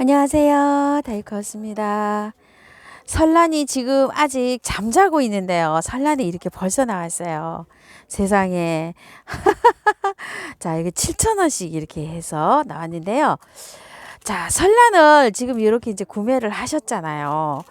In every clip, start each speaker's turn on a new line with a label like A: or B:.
A: 안녕하세요. 다이커스입니다. 설란이 지금 아직 잠자고 있는데요. 설란이 이렇게 벌써 나왔어요. 세상에. 자, 이게 7,000원씩 이렇게 해서 나왔는데요. 자, 설란을 지금 이렇게 이제 구매를 하셨잖아요.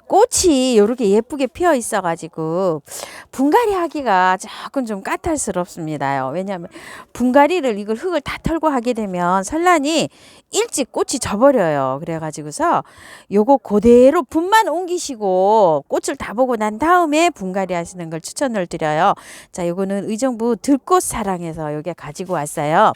A: 꽃이 이렇게 예쁘게 피어 있어가지고 분갈이 하기가 조금 좀 까탈스럽습니다요. 왜냐하면 분갈이를 이걸 흙을 다 털고 하게 되면 설란이 일찍 꽃이 져버려요. 그래가지고서 요거 그대로 분만 옮기시고 꽃을 다 보고 난 다음에 분갈이 하시는 걸 추천을 드려요. 자, 요거는 의정부 들꽃 사랑에서 요게 가지고 왔어요.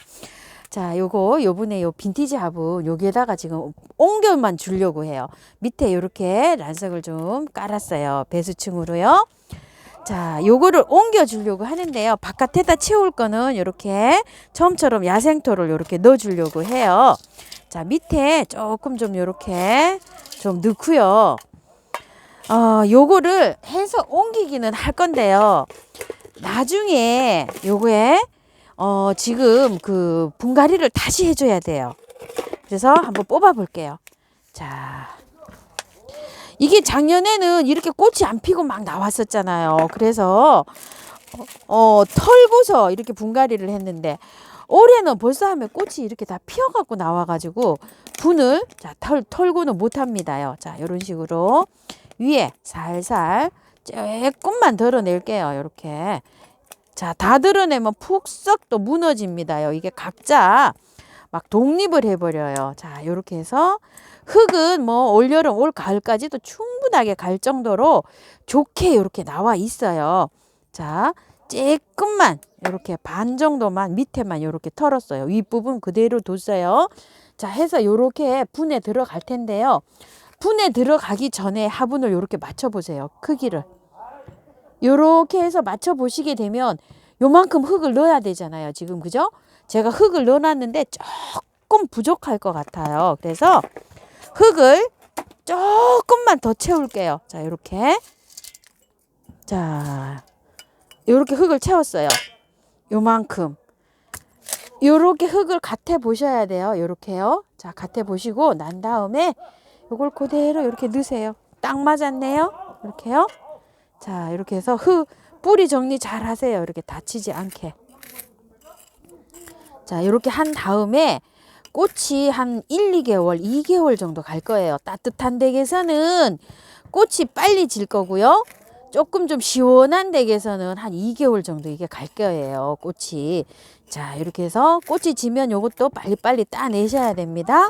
A: 자, 요번에 요 빈티지 화분 여기에다가 지금 옮겨만 주려고 해요. 밑에 요렇게 란석을 좀 깔았어요. 배수층으로요. 자, 요거를 옮겨 주려고 하는데요. 바깥에다 채울 거는 요렇게 처음처럼 야생토를 요렇게 넣어 주려고 해요. 자, 밑에 조금 좀 요렇게 좀 넣고요. 요거를 해서 옮기기는 할 건데요. 나중에 요거에 지금 그 분갈이를 다시 해줘야 돼요. 그래서 한번 뽑아 볼게요. 자, 이게 작년에는 이렇게 꽃이 안 피고 막 나왔었잖아요. 그래서 털고서 이렇게 분갈이를 했는데 올해는 벌써 하면 꽃이 이렇게 다 피어갖고 나와가지고 분을 자 털고는 못합니다요. 자, 이런 식으로 위에 살살 조금만 덜어낼게요. 이렇게. 자, 다 드러내면 푹 썩 또 무너집니다요. 이게 각자 막 독립을 해버려요. 자, 요렇게 해서 흙은 뭐 올여름 올 가을까지도 충분하게 갈 정도로 좋게 요렇게 나와 있어요. 자, 조금만 요렇게 반 정도만 밑에만 요렇게 털었어요. 윗부분 그대로 뒀어요. 자, 해서 요렇게 분에 들어갈 텐데요. 분에 들어가기 전에 화분을 요렇게 맞춰보세요. 크기를. 요렇게 해서 맞춰 보시게 되면 요만큼 흙을 넣어야 되잖아요. 지금 그죠? 제가 흙을 넣어놨는데 조금 부족할 것 같아요. 그래서 흙을 조금만 더 채울게요. 자, 요렇게. 자, 요렇게 흙을 채웠어요. 요만큼. 요렇게 흙을 같아 보셔야 돼요. 요렇게요. 자, 같아 보시고 난 다음에 요걸 그대로 요렇게 넣으세요. 딱 맞았네요. 이렇게요. 자, 이렇게 해서 뿌리 정리 잘 하세요. 이렇게 다치지 않게. 자, 이렇게 한 다음에 꽃이 한 1, 2개월, 2개월 정도 갈 거예요. 따뜻한 댁에서는 꽃이 빨리 질 거고요. 조금 좀 시원한 댁에서는 한 2개월 정도 이게 갈 거예요. 꽃이. 자, 이렇게 해서 꽃이 지면 요것도 빨리빨리 따내셔야 됩니다.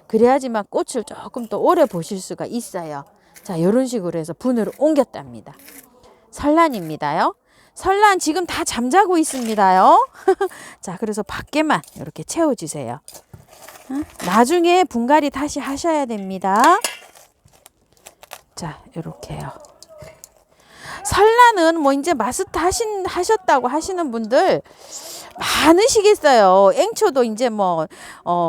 A: 그래야지만 꽃을 조금 더 오래 보실 수가 있어요. 자, 이런 식으로 해서 분으로 옮겼답니다. 설란입니다요. 설란 지금 다 잠자고 있습니다요. 자, 그래서 밖에만 이렇게 채워주세요. 나중에 분갈이 다시 하셔야 됩니다. 자, 이렇게요. 설란은 뭐 이제 마스터 하셨다고 하시는 분들 많으시겠어요. 앵초도 이제 뭐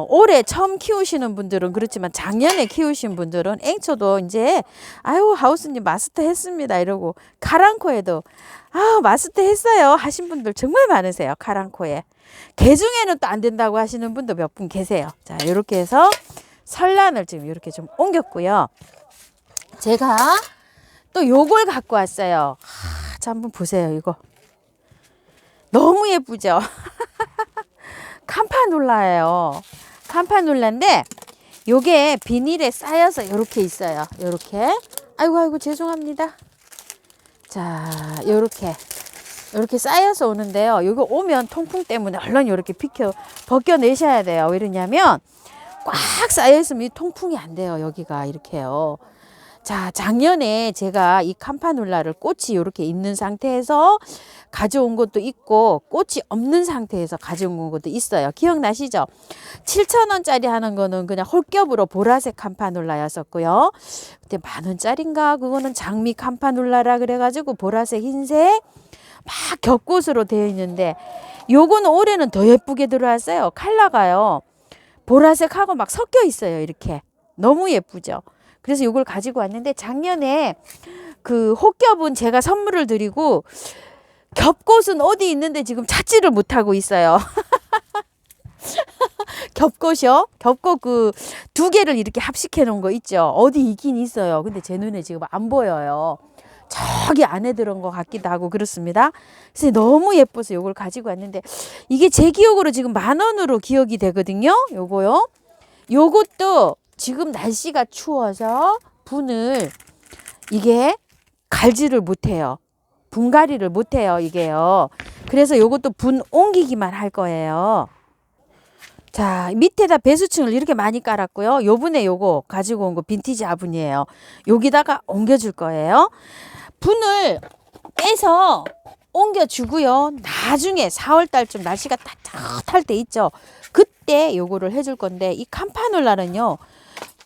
A: 올해 처음 키우시는 분들은 그렇지만 작년에 키우신 분들은 앵초도 이제 아유 하우스님 마스터 했습니다 이러고 카랑코에도 마스터 했어요 하신 분들 정말 많으세요. 카랑코에 개 중에는 또 안 된다고 하시는 분도 몇 분 계세요. 자, 이렇게 해서 설란을 지금 이렇게 좀 옮겼고요. 제가 또 요걸 갖고 왔어요. 자, 한번 보세요. 이거 너무 예쁘죠? 캄파놀라예요. 캄파놀라인데 요게 비닐에 쌓여서 이렇게 있어요. 이렇게. 아이고 죄송합니다. 자, 요렇게 쌓여서 오는데요. 요거 오면 통풍 때문에 얼른 요렇게 벗겨내셔야 돼요. 왜 이러냐면 꽉 쌓여있으면 이 통풍이 안 돼요. 여기가 이렇게요. 자, 작년에 제가 이 캄파놀라를 꽃이 이렇게 있는 상태에서 가져온 것도 있고 꽃이 없는 상태에서 가져온 것도 있어요. 기억나시죠? 7,000원짜리 하는 거는 그냥 홀겹으로 보라색 캄파놀라였었고요. 그때 10,000원짜리인가 그거는 장미 캄파놀라라 그래가지고 보라색 흰색 막 겹꽃으로 되어 있는데 요거는 올해는 더 예쁘게 들어왔어요. 컬러가요. 보라색하고 막 섞여 있어요. 이렇게. 너무 예쁘죠? 그래서 이걸 가지고 왔는데 작년에 그 혹겹은 제가 선물을 드리고 겹꽃은 어디 있는데 지금 찾지를 못하고 있어요. 겹꽃이요. 겹꽃 그 두 개를 이렇게 합식해 놓은 거 있죠. 어디 있긴 있어요. 근데 제 눈에 지금 안 보여요. 저기 안에 들어온 것 같기도 하고 그렇습니다. 그래서 너무 예뻐서 요걸 가지고 왔는데 이게 제 기억으로 지금 10,000원으로 기억이 되거든요. 요거요. 요것도 지금 날씨가 추워서 분을 이게 갈지를 못해요. 분갈이를 못해요. 이게요. 그래서 요것도 분 옮기기만 할 거예요. 자, 밑에다 배수층을 이렇게 많이 깔았고요. 요번에 요거 가지고 온 거 빈티지 화분이에요. 여기다가 옮겨줄 거예요. 분을 빼서 옮겨주고요. 나중에 4월 달쯤 날씨가 따뜻할 때 있죠. 그때 요거를 해줄 건데 이 캄파놀라는요.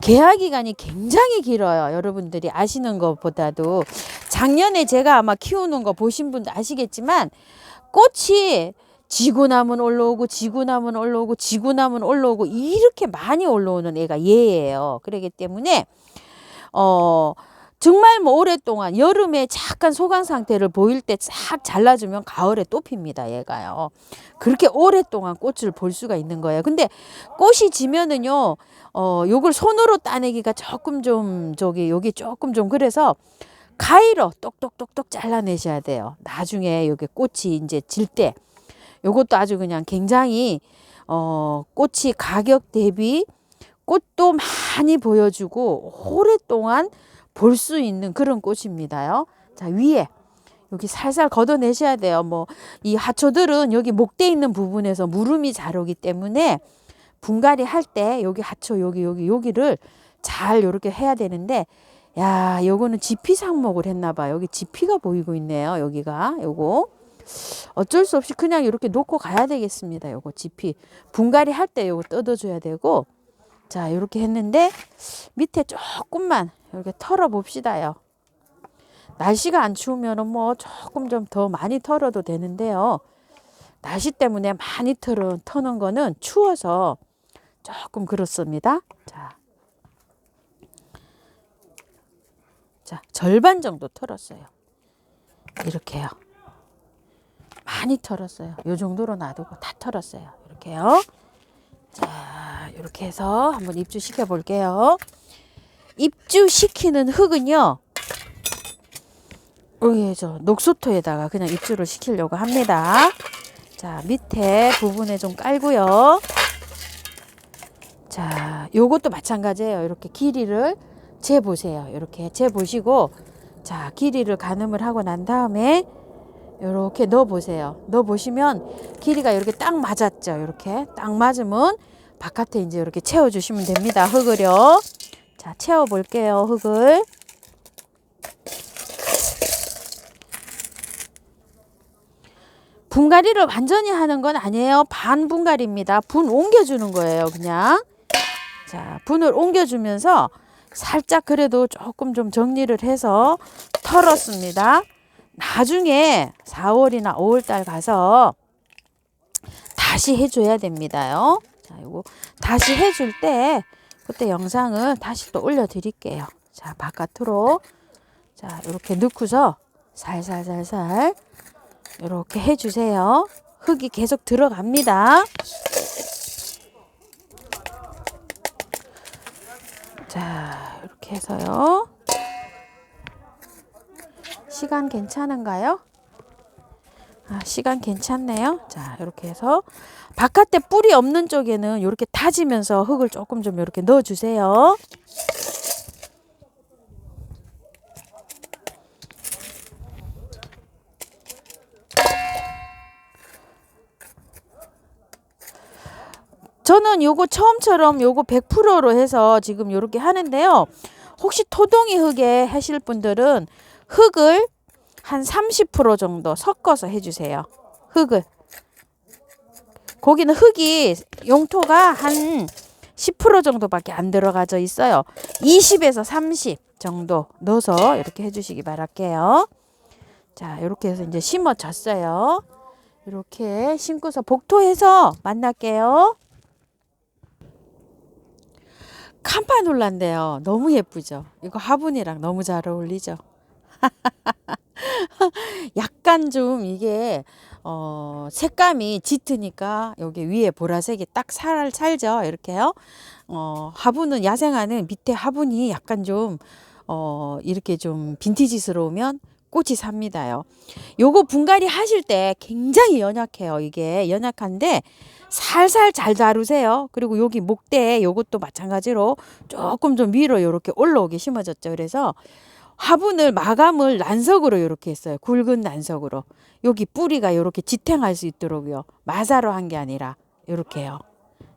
A: 개화 기간이 굉장히 길어요. 여러분들이 아시는 것보다도 작년에 제가 아마 키우는 거 보신 분도 아시겠지만 꽃이 지고 나면 올라오고 지고 나면 올라오고 지고 나면 올라오고 이렇게 많이 올라오는 애가 얘예요. 그러기 때문에 정말 뭐 오랫동안 여름에 잠깐 소강 상태를 보일 때 싹 잘라주면 가을에 또 핍니다. 얘가요. 그렇게 오랫동안 꽃을 볼 수가 있는 거예요. 근데 꽃이 지면은요, 요걸 손으로 따내기가 조금 좀 여기 조금 좀 그래서 가위로 똑똑똑똑 잘라내셔야 돼요. 나중에 요게 꽃이 이제 질 때 요것도 아주 그냥 굉장히 꽃이 가격 대비 꽃도 많이 보여주고 오랫동안 볼 수 있는 그런 꽃입니다요. 자, 위에 여기 살살 걷어내셔야 돼요. 뭐 이 하초들은 여기 목대 있는 부분에서 무름이 잘 오기 때문에 분갈이 할 때 여기 하초 여기를 잘 이렇게 해야 되는데 야, 요거는 지피 상목을 했나 봐요. 여기 지피가 보이고 있네요. 여기가 요거 어쩔 수 없이 그냥 이렇게 놓고 가야 되겠습니다. 요거 지피 분갈이 할 때 요거 뜯어줘야 되고 자, 이렇게 했는데 밑에 조금만 이렇게 털어 봅시다요. 날씨가 안 추우면 뭐 조금 좀 더 많이 털어도 되는데요. 날씨 때문에 많이 터는 거는 추워서 조금 그렇습니다. 자, 절반 정도 털었어요. 이렇게요. 많이 털었어요. 요 정도로 놔두고 다 털었어요. 이렇게요. 자, 이렇게 해서 한번 입주시켜 볼게요. 입주시키는 흙은요. 여기 저 녹소토에다가 그냥 입주를 시키려고 합니다. 자, 밑에 부분에 좀 깔고요. 자, 요것도 마찬가지예요. 이렇게 길이를 재보세요. 이렇게 재보시고 자, 길이를 가늠을 하고 난 다음에 이렇게 넣어보세요. 넣어보시면 길이가 이렇게 딱 맞았죠. 이렇게 딱 맞으면 바깥에 이제 이렇게 채워주시면 됩니다. 흙을요. 자, 채워볼게요. 흙을. 분갈이를 완전히 하는 건 아니에요. 반 분갈이입니다. 분 옮겨주는 거예요. 그냥. 자, 분을 옮겨주면서 살짝 그래도 조금 좀 정리를 해서 털었습니다. 나중에 4월이나 5월달 가서 다시 해줘야 됩니다요. 자, 이거 다시 해줄 때 그때 영상을 다시 또 올려드릴게요. 자, 바깥으로 자 이렇게 넣고서 살살살살 이렇게 해주세요. 흙이 계속 들어갑니다. 자, 이렇게 해서요. 시간 괜찮은가요? 아, 시간 괜찮네요. 자, 이렇게 해서 바깥에 뿌리 없는 쪽에는 이렇게 다지면서 흙을 조금 좀 이렇게 넣어주세요. 저는 요거 처음처럼 요거 100%로 해서 지금 요렇게 하는데요. 혹시 토동이 흙에 하실 분들은 흙을 한 30% 정도 섞어서 해주세요. 흙을. 거기는 흙이 용토가 한 10% 정도밖에 안 들어가져 있어요. 20에서 30 정도 넣어서 이렇게 해주시기 바랄게요. 자, 이렇게 해서 이제 심어졌어요. 이렇게 심고서 복토해서 만날게요. 캄파놀라인데요. 너무 예쁘죠? 이거 화분이랑 너무 잘 어울리죠? 약간 좀 이게 색감이 짙으니까 여기 위에 보라색이 딱 살죠. 이렇게요. 화분은 야생화는 밑에 화분이 약간 좀 이렇게 좀 빈티지스러우면 꽃이 삽니다요. 요거 분갈이 하실 때 굉장히 연약해요. 이게 연약한데 살살 잘 다루세요. 그리고 여기 목대 요것도 마찬가지로 조금 좀 위로 이렇게 올라오게 심어졌죠. 그래서 화분을 마감을 난석으로 이렇게 했어요. 굵은 난석으로. 여기 뿌리가 이렇게 지탱할 수 있도록요. 마사로 한 게 아니라 이렇게요.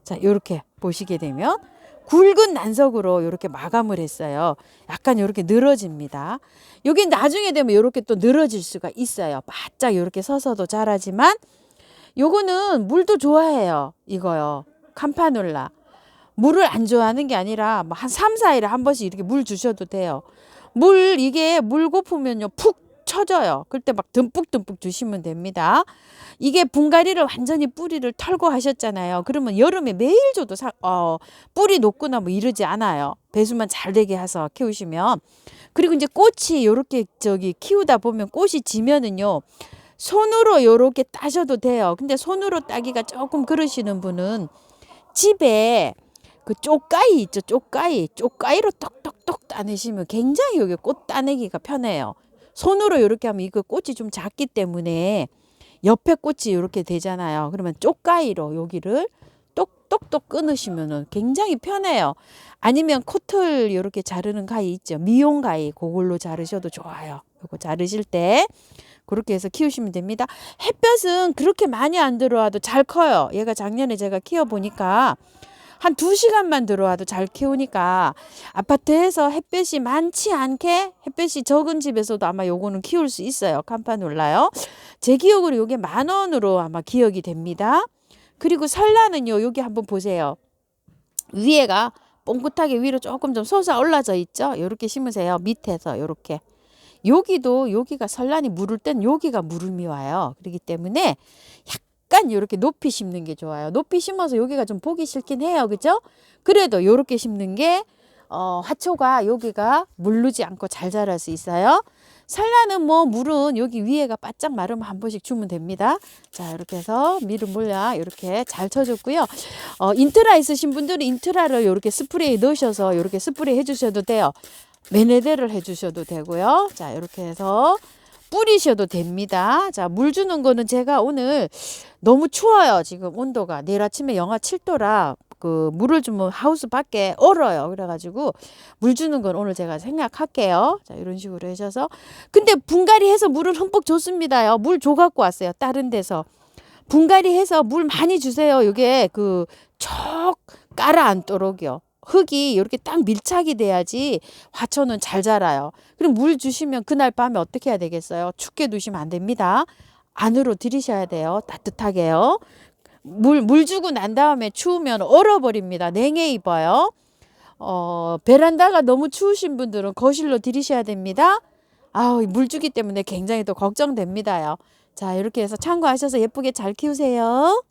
A: 자, 이렇게 보시게 되면 굵은 난석으로 이렇게 마감을 했어요. 약간 이렇게 늘어집니다. 여기 나중에 되면 이렇게 또 늘어질 수가 있어요. 바짝 이렇게 서서도 자라지만 요거는 물도 좋아해요. 이거요. campanula. 물을 안 좋아하는 게 아니라 한 3, 4일에 한 번씩 이렇게 물 주셔도 돼요. 이게 물 고프면요 푹 쳐져요. 그때 막 듬뿍듬뿍 주시면 됩니다. 이게 분갈이를 완전히 뿌리를 털고 하셨잖아요. 그러면 여름에 매일 줘도 뿌리 녹거나 뭐 이러지 않아요. 배수만 잘 되게 해서 키우시면. 그리고 이제 꽃이 요렇게 키우다 보면 꽃이 지면은요. 손으로 요렇게 따셔도 돼요. 근데 손으로 따기가 조금 그러시는 분은 집에 그 쪽가위 있죠. 쪽가위로 똑똑똑 따내시면 굉장히 여기 꽃 따내기가 편해요. 손으로 이렇게 하면 이거 꽃이 좀 작기 때문에 옆에 꽃이 이렇게 되잖아요. 그러면 쪽가위로 여기를 똑똑똑 끊으시면은 굉장히 편해요. 아니면 코털 이렇게 자르는 가위 있죠. 미용 가위 그걸로 자르셔도 좋아요. 이거 자르실 때 그렇게 해서 키우시면 됩니다. 햇볕은 그렇게 많이 안 들어와도 잘 커요. 얘가 작년에 제가 키워보니까 한 2시간만 들어와도 잘 키우니까 아파트에서 햇볕이 많지 않게 햇볕이 적은 집에서도 아마 요거는 키울 수 있어요. campanula요. 제 기억으로 요게 10,000원으로 아마 기억이 됩니다. 그리고 설라는요. 여기 한번 보세요. 위에가 뽕긋하게 위로 조금 좀 솟아 올라져 있죠. 요렇게 심으세요. 밑에서 요렇게. 여기가 설란이 물을 땐 여기가 물음이 와요. 그렇기 때문에 약간 이렇게 높이 심는 게 좋아요. 높이 심어서 여기가 좀 보기 싫긴 해요. 그죠? 그래도 이렇게 심는 게 화초가 여기가 물르지 않고 잘 자랄 수 있어요. 설라는 뭐 물은 여기 위에가 바짝 마르면 한 번씩 주면 됩니다. 자, 이렇게 해서 미름 몰라 이렇게 잘 쳐줬고요. 인트라 있으신 분들은 인트라를 이렇게 스프레이 넣으셔서 이렇게 스프레이 해주셔도 돼요. 매네대를 해주셔도 되고요. 자, 이렇게 해서 뿌리셔도 됩니다. 자, 물 주는 거는 제가 오늘 너무 추워요. 지금 온도가 내일 아침에 영하 7도라 그 물을 주면 하우스 밖에 얼어요. 그래가지고 물 주는 건 오늘 제가 생략할게요. 자, 이런 식으로 하셔서 근데 분갈이 해서 물을 흠뻑 줬습니다요. 물 줘 갖고 왔어요. 다른 데서 분갈이 해서 물 많이 주세요. 이게 촉 가라앉도록요. 흙이 이렇게 딱 밀착이 돼야지 화초는 잘 자라요. 그럼 물 주시면 그날 밤에 어떻게 해야 되겠어요? 춥게 두시면 안 됩니다. 안으로 들이셔야 돼요. 따뜻하게요. 물 주고 난 다음에 추우면 얼어버립니다. 냉해 입어요. 베란다가 너무 추우신 분들은 거실로 들이셔야 됩니다. 물 주기 때문에 굉장히 또 걱정됩니다요. 자, 이렇게 해서 참고하셔서 예쁘게 잘 키우세요.